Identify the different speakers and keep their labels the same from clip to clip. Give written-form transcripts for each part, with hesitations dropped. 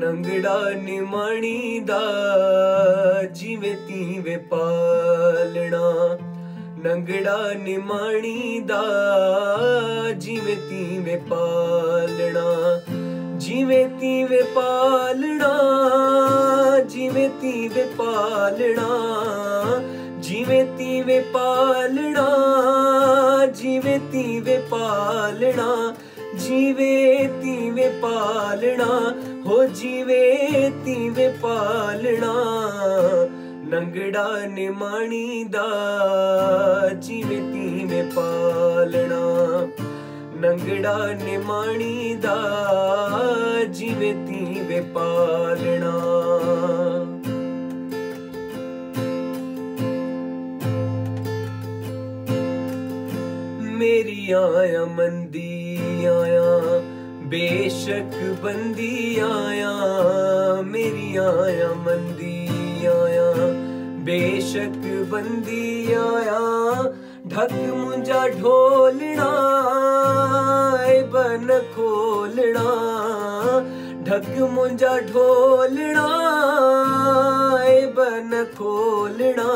Speaker 1: नंगड़ा निमाणी दा जिवे तीवे पालना, नंगड़ा निमाणी दा जिवे तीवे पालना, जिवे तीवे पालना, जिवे तीवे पालना, जिवे तीवे पालना, जिवे तीवे पालना, जीवे तीवे पालना, हो जीवे तीवे पालना, नंगड़ा निमाणी दा जीवे तीवे पालना, नंगड़ा निमाणी दा जीवे तीवे पालना। मेरी आया मंदी आया बेशक बंदी आया, मेरी आया मंदी आया बेशक बंदी आया, ढक मुंजा ढोलना बन खोलना, ढक मुंजा ढोलना बन खोलना,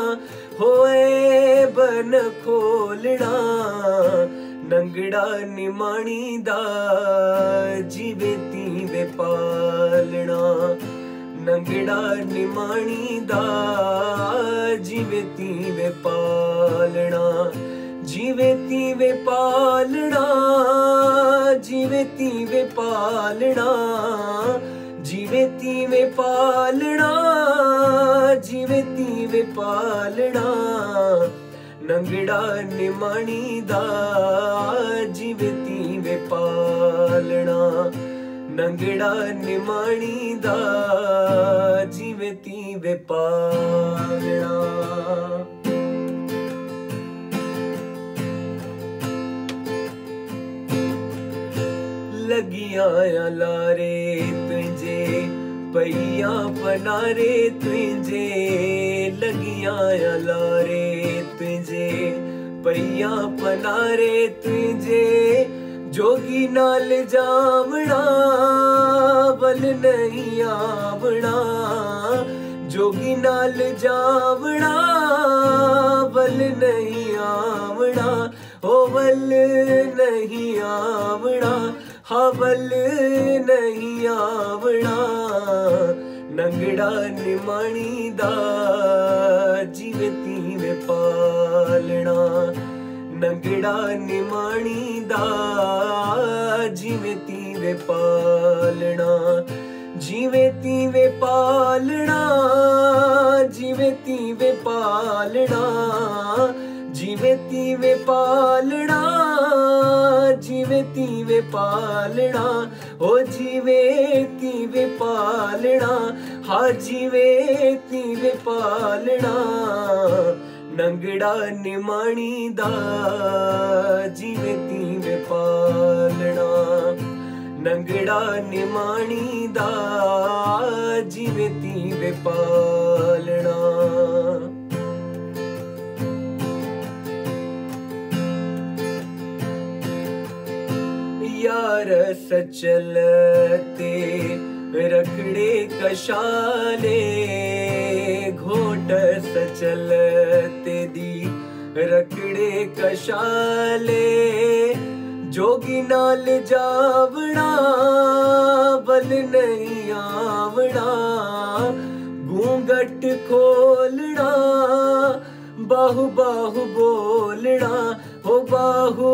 Speaker 1: होए बन खोलना, नंगड़ा निमाणी दा जीवे तीवे पालना, नंगड़ा निमाणी दा जीवे तीवे पालना, जीवे तीवे पालना, जीवे तीवे पालना, जीवे तीवे पालना, जीवे तीवे पालना, नंगड़ा निमाणी दा जीवे तीवे पालना, नंगड़ा निमाणी दा जीवे तीवे पालना। लगिया लारे तुझे पैया पनारे तुझे, लगिया लारे तुझे पैया पनारे तुझे, जोगी नाल जावना बल नहीं आवना, जोगी नाल जावना बल नहीं आवना, ओ बल नहीं आवना, हवल नहीं आवना, नंगड़ा निमाणी दा जीवे तीवे पालना, नंगड़ा निमाणी दा जीवे तीवे पालना, जीवे तीवे पालना, जीवे तीवे पालना, जीवे तीवे पालना, जीवे तीवे पालना, ओ जीवे तीवे पालना, हा जीवे तीवे पालना, नंगड़ा निमाणी दा जीवे तीवे पालना, नंगड़ा निमाणी दा जीवे तीवे पालना। यार सचलते रखड़े कशाले, घोट सचलते दी रखड़े कशाले, जोगी नाल जावना बल नहीं आवना, घूंघट खोलना बाहु बाहु बोलना, हो बाहु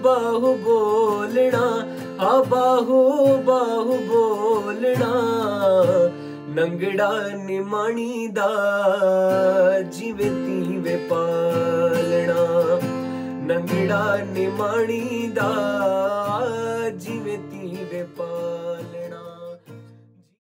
Speaker 1: बाहु बोलना, हा बाहु बाहु बोलना, नंगड़ा निमाणी दा जीवे तीवे पालना, नंगड़ा निमाणी दा जीवे तीवे पालना।